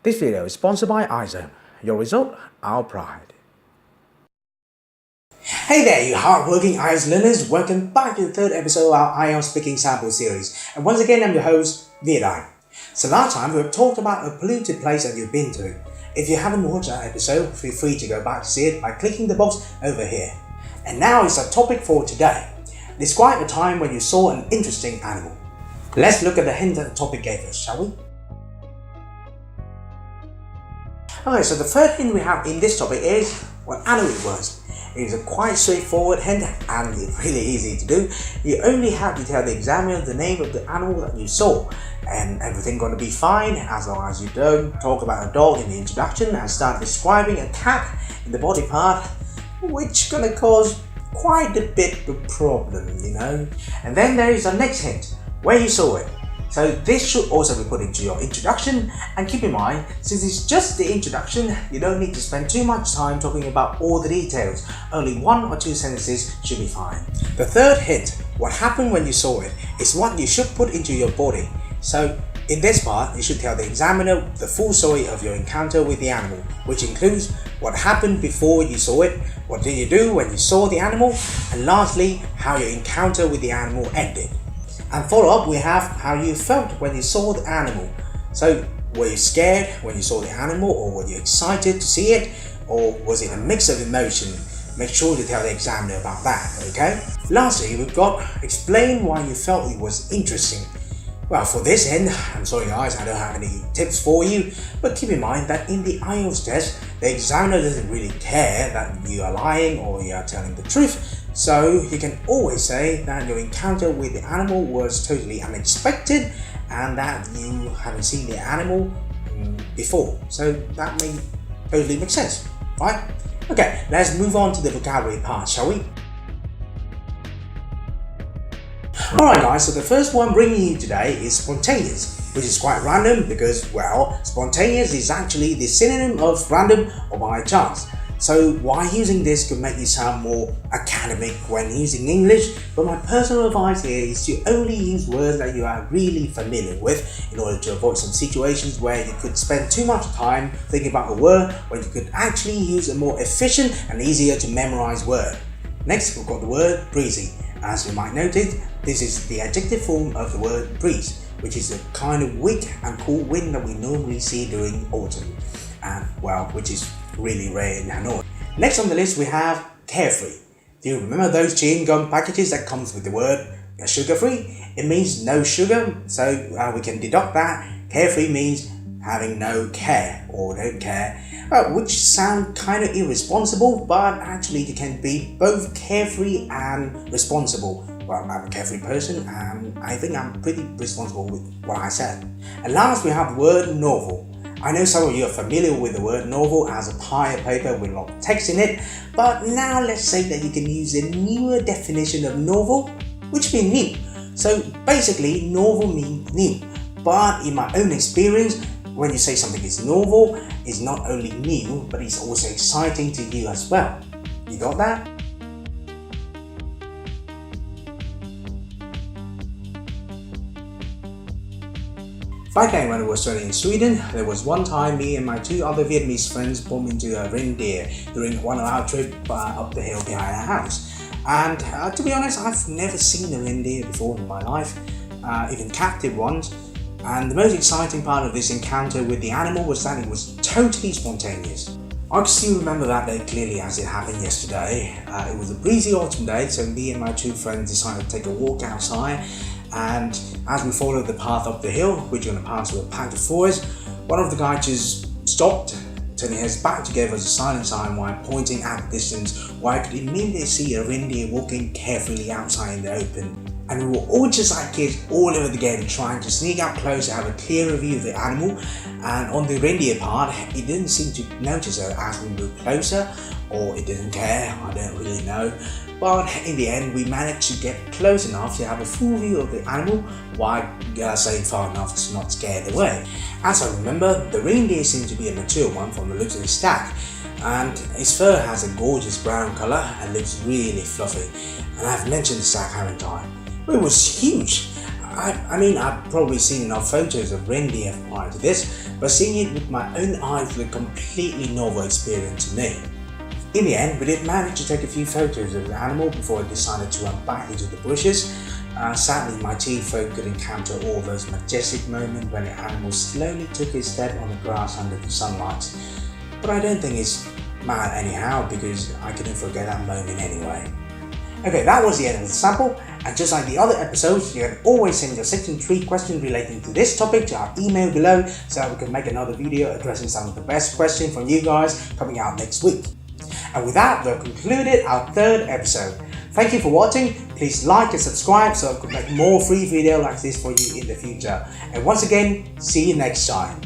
This video is sponsored by iZone. Your result, our pride. Hey there, you hardworking IELTS learners. Welcome back to the third episode of our IELTS Speaking Sample Series. And once again, I'm your host, Viết. So last time we talked about a polluted place that you've been to. If you haven't watched that episode, feel free to go back to see it by clicking the box over here. And now is our topic for today. Describe a time when you saw an interesting animal. Let's look at the hint that the topic gave us, shall we? Okay, so the first hint we have in this topic is what animal it was. It is a quite straightforward hint and it's really easy to do. You only have to tell the examiner the name of the animal that you saw, and everything's gonna be fine as long as you don't talk about a dog in the introduction and start describing a cat in the body part, which gonna cause quite a bit of problem, you know. And then there is our next hint, where you saw it. So this should also be put into your introduction, and keep in mind, since it's just the introduction, you don't need to spend too much time talking about all the details. Only 1 or 2 sentences should be fine. The third hint, what happened when you saw it, is what you should put into your body. So in this part, you should tell the examiner the full story of your encounter with the animal, which includes what happened before you saw it, what did you do when you saw the animal, and lastly, how your encounter with the animal ended. And follow up, we have how you felt when you saw the animal. So were you scared when you saw the animal, or were you excited to see it, or was it a mix of emotion? Make sure to tell the examiner about that, okay? Lastly, we've got explain why you felt it was interesting. Well, for this end, I'm sorry guys, I don't have any tips for you, but keep in mind that in the IELTS test, the examiner doesn't really care that you are lying or you are telling the truth. So you can always say that your encounter with the animal was totally unexpected and that you haven't seen the animal before. So that may totally make sense, right? Okay, let's move on to the vocabulary part, shall we? Alright guys, so the first one bringing you today is spontaneous, which is quite random because, well, spontaneous is actually the synonym of random or by chance. So why using this could make you sound more academic when using English, but my personal advice here is to only use words that you are really familiar with in order to avoid some situations where you could spend too much time thinking about a word when you could actually use a more efficient and easier to memorize word. Next, we've got the word breezy. As you might notice, this is the adjective form of the word breeze, which is a kind of weak and cool wind that we normally see during autumn, and well, which is really rare in Hanoi. Next on the list we have carefree. Do you remember those chewing gum packages that comes with the word sugar-free? It means no sugar, so we can deduct that carefree means having no care or don't care, which sound kind of irresponsible, but actually you can be both carefree and responsible. Well, I'm a carefree person and I think I'm pretty responsible with what I said. And last we have the word novel. I know some of you are familiar with the word novel as a pile of paper with a lot of text in it, but now let's say that you can use a newer definition of novel, which means new. So basically, novel means new, but in my own experience, when you say something is novel, it's not only new, but it's also exciting to you as well. You got that? Back then when I was studying in Sweden, there was one time me and my 2 other Vietnamese friends bumped into a reindeer during one of our trips up the hill behind our house. And to be honest, I've never seen a reindeer before in my life, even captive ones. And the most exciting part of this encounter with the animal was that it was totally spontaneous. I can still remember that day clearly as it happened yesterday. It was a breezy autumn day, so me and my 2 friends decided to take a walk outside. And as we followed the path up the hill, which was going to pass through a patch of forest, one of the guys just stopped, turning his back to give us a silent sign while pointing at the distance where I could immediately see a reindeer walking carefully outside in the open. And we were all just like kids all over the game trying to sneak up close to have a clearer view of the animal. And on the reindeer part, it didn't seem to notice us as we moved closer, or it didn't care, I don't really know. But in the end, we managed to get close enough to have a full view of the animal while staying far enough to not scare it away. As I remember, the reindeer seemed to be a mature one from the looks of the stack, and its fur has a gorgeous brown colour and looks really fluffy. And I've mentioned the stack, haven't I? It was huge. I mean, I've probably seen enough photos of reindeer prior to this, but seeing it with my own eyes was a completely novel experience to me. In the end, we did manage to take a few photos of the animal before it decided to run back into the bushes. Sadly, my team folk could encounter all those majestic moments when the animal slowly took his step on the grass under the sunlight. But I don't think it's mad anyhow, because I couldn't forget that moment anyway. Okay, that was the end of the sample, and just like the other episodes, you can always send your section 3 questions relating to this topic to our email below, so that we can make another video addressing some of the best questions from you guys coming out next week. And with that, we've concluded our 3rd episode. Thank you for watching. Please like and subscribe so I can make more free videos like this for you in the future. And once again, see you next time.